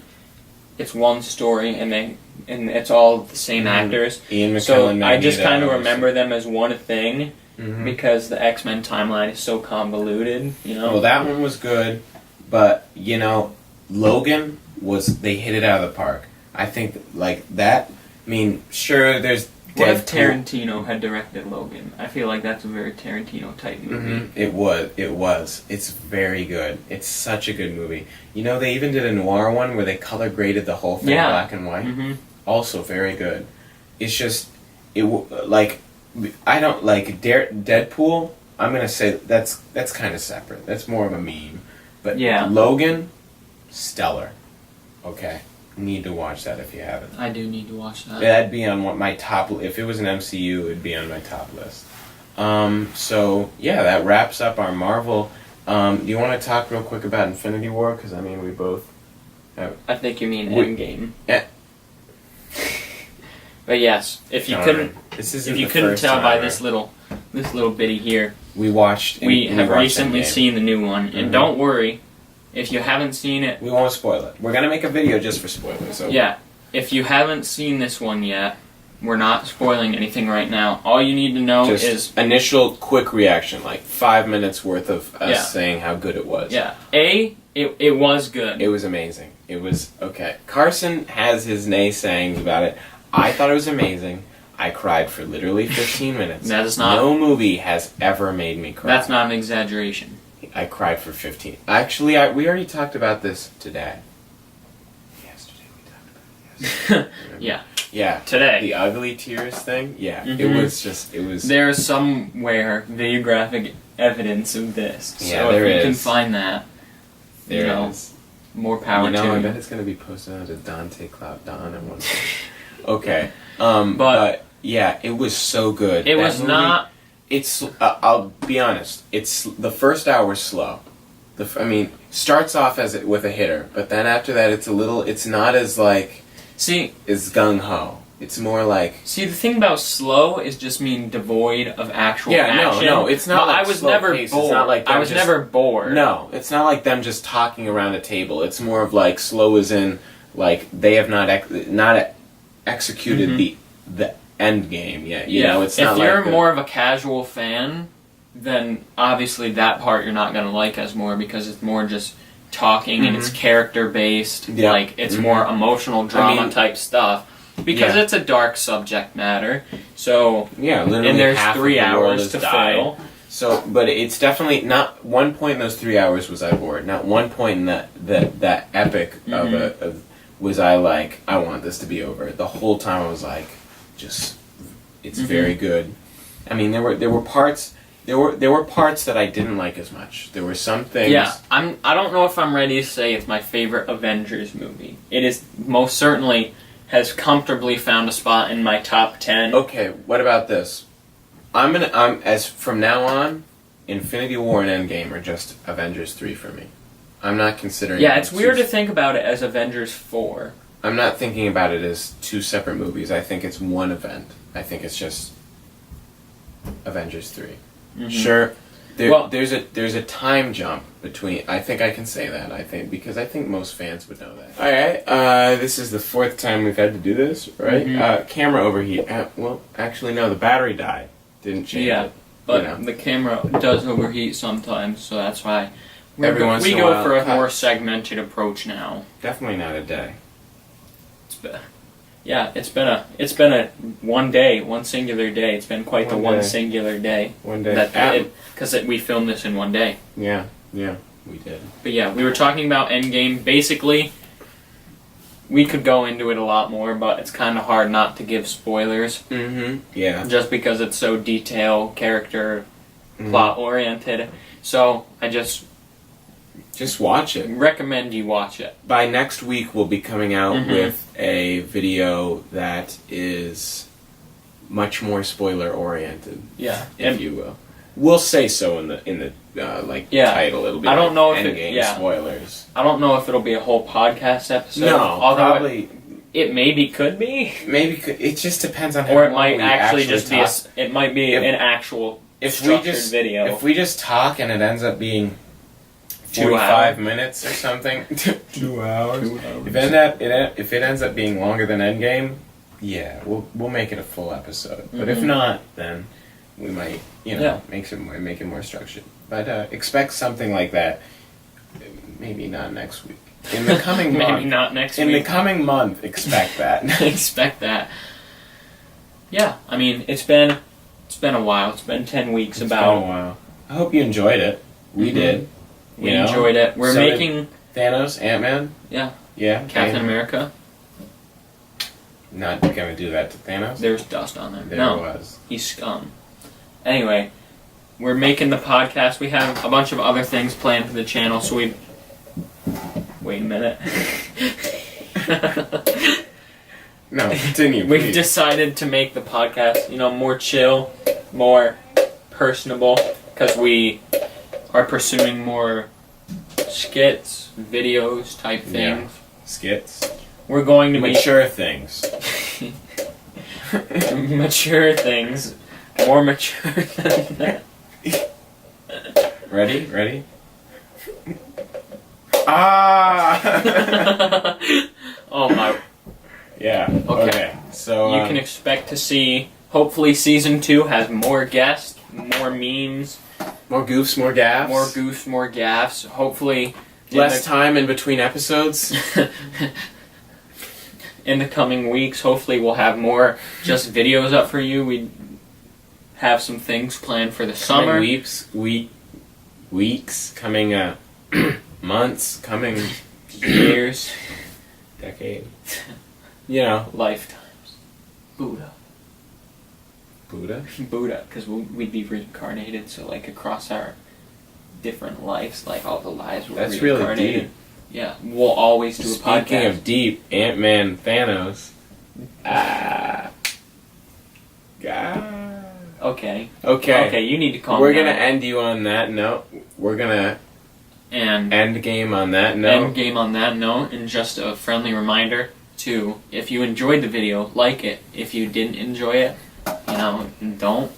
it's one story, and it's all the same actors. Ian McKellen. So I just kind of remember them as one thing because the X-Men timeline is so convoluted. You know. Well, that one was good, but you know. Logan they hit it out of the park. I think like that. I mean, sure, there's. What if Tarantino had directed Logan? I feel like that's a very Tarantino type movie. It was. It's very good. It's such a good movie. You know, they even did a noir one where they color graded the whole thing black and white. Also very good. It's just like I don't like Deadpool. I'm gonna say that's kind of separate. That's more of a meme. But Logan. Stellar. Okay. Need to watch that if you haven't. I do need to watch that. That'd be on my top. If it was an MCU, it'd be on my top list. So yeah, that wraps up our Marvel. Do you want to talk real quick about Infinity War? Because I mean, we both. I think you mean Endgame. Yeah. But yes, if you couldn't tell by this little bitty here, we have recently Endgame. Seen the new one, and don't worry. If you haven't seen it... We won't spoil it. We're going to make a video just for spoilers. So. Yeah. If you haven't seen this one yet, we're not spoiling anything right now. All you need to know is... initial quick reaction, like 5 minutes worth of us saying how good it was. Yeah. It was good. It was amazing. It was... Okay. Karsen has his naysayings about it. I thought it was amazing. I cried for literally 15 minutes. That is not... No movie has ever made me cry. That's not an exaggeration. I cried for 15. Actually, we already talked about this today. Yesterday we talked about it. Yeah. Yeah. Today. The ugly tears thing? Yeah. It was... There's somewhere videographic evidence of this. Yeah, so there if you is. can find that, there is. More power to you. I bet it's going to be posted onto Dante Cloud Don at one point. Okay. But, yeah, it was so good. It was not... It's. I'll be honest. It's the first hour is slow. Starts off with a hitter, but then after that, it's a little. It's not as like. See, as gung ho. It's more like. See, the thing about slow is just mean devoid of actual action. No, it's not. Like I was never bored. It's not like I was never bored. No, it's not like them just talking around a table. It's more of like slow as in like they have not executed the end game yet. You know, it's not. If you're more of a casual fan, then obviously that part you're not going to like as more because it's more just talking and it's character based. Yeah. Like it's more emotional drama type stuff because it's a dark subject matter. So literally, and there's 3 hours to fill. So, but it's definitely not one point in those 3 hours was I bored. Not one point in that epic of was I like I want this to be over. The whole time I was like. It's very good. I mean, there were parts that I didn't like as much. There were some things. Yeah, I don't know if I'm ready to say it's my favorite Avengers movie. It is most certainly has comfortably found a spot in my top 10. Okay, what about this? I'm as from now on, Infinity War and Endgame are just Avengers 3 for me. I'm not considering. Yeah, it's weird to think about it as Avengers 4. I'm not thinking about it as two separate movies. I think it's one event. I think it's just Avengers 3. Mm-hmm. Sure. There's a time jump between. I think I can say that. Because I think most fans would know that. All right. This is the 4th time we've had to do this, right? Mm-hmm. Camera overheat. Well, actually, no. The battery died. Didn't change it. But the camera does overheat sometimes, so that's why we go for a more segmented approach now. Definitely not a day. It's been a one day, one singular day. It's been quite one singular day. One day. Because we filmed this in one day. Yeah, we did. But yeah, we were talking about Endgame. Basically, we could go into it a lot more, but it's kind of hard not to give spoilers. Mm-hmm. Yeah. Just because it's so detail, character, plot oriented. So I just watch it. Recommend you watch it. By next week, we'll be coming out with a video that is much more spoiler oriented. Yeah, if you will. We'll say so in the title. It'll be I don't know if Endgame spoilers. I don't know if it'll be a whole podcast episode. No, probably. It maybe could be. It just depends on how. Or it might actually just be. It might be an actual structured video. If we just talk and it ends up being 45 minutes or something. 2 hours. If it ends up being longer than Endgame, yeah, we'll make it a full episode. But if not, then we might, make it more structured. But expect something like that. Maybe not next week. In the coming month. Maybe not next week. In the coming month, expect that. Expect that. Yeah, I mean, it's been a while. It's been 10 weeks It's been a while. I hope you enjoyed it. We did. We enjoyed it. We're making Thanos, Ant-Man. Yeah. Yeah. Captain America. Not gonna do that to Thanos. There's dust on there. There was. He's scum. Anyway, we're making the podcast. We have a bunch of other things planned for the channel, so we. Wait a minute. No, continue. We've decided to make the podcast, more chill, more personable, because we are pursuing more skits, videos type things. Yeah. Skits. We're going to mature things. Mature things. More mature than that. Ready? Ah! Oh my. Yeah. Okay. So you can expect to see. Hopefully, season 2 has more guests, more memes, more goofs, more gaffs. More goofs, more gaffs. Hopefully, less time in between episodes. In the coming weeks, hopefully, we'll have more just videos up for you. We have some things planned for the summer. Weeks, coming months, coming years, decade. Lifetimes. Buddha, because we'd be reincarnated, so across our different lives, all the lives we're reincarnated. That's really deep. Yeah, we'll always do a podcast. Speaking of deep, Ant-Man, Thanos. Okay, you need to calm down. We're gonna end you on that note. We're gonna Endgame on that note. Endgame on that note, and just a friendly reminder to, if you enjoyed the video, like it. If you didn't enjoy it, don't.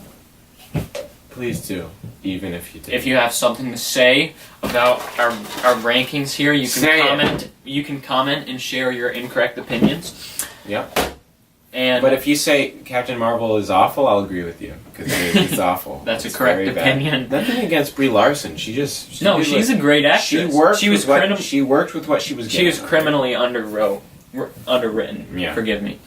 Please do, even if you did. If you have something to say about our rankings here, you can comment. You can comment and share your incorrect opinions. Yep. But if you say Captain Marvel is awful, I'll agree with you, because it's awful. That's a correct opinion. Nothing against Brie Larson. She's a great actress. She worked with what she was given. She was criminally underwritten. Yeah. Forgive me.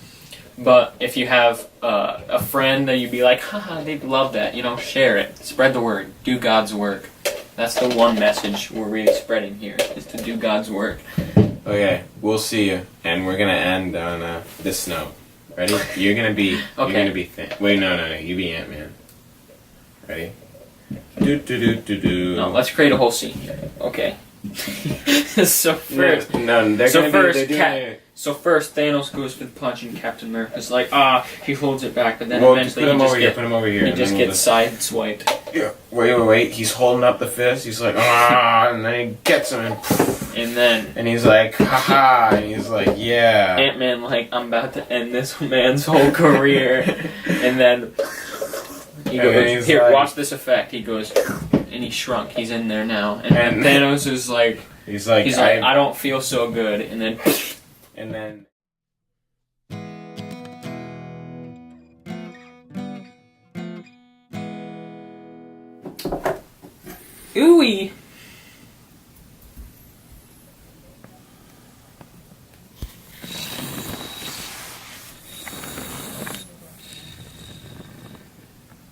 But if you have a friend that you'd be like, haha, they'd love that, share it. Spread the word. Do God's work. That's the one message we're really spreading here, is to do God's work. Okay, we'll see you, and we're gonna end on this note. Ready? You're gonna be. Okay. You're gonna be. Wait, no. You be Ant-Man. Ready? Do. No, let's create a whole scene here. Okay. So first, first Thanos goes for the punch, and Captain America's like, he holds it back, but then eventually put him over here. He just gets sideswiped. Yeah. Wait. He's holding up the fist. He's like, and then he gets him and. And then... And he's like, haha, and he's like, yeah. Ant-Man, like, I'm about to end this man's whole career. And then he goes, here, like, watch this effect. He goes, and he shrunk. He's in there now. And Thanos is like, he's like, I don't feel so good. And then... And then... Ooey!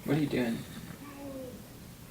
What are you doing?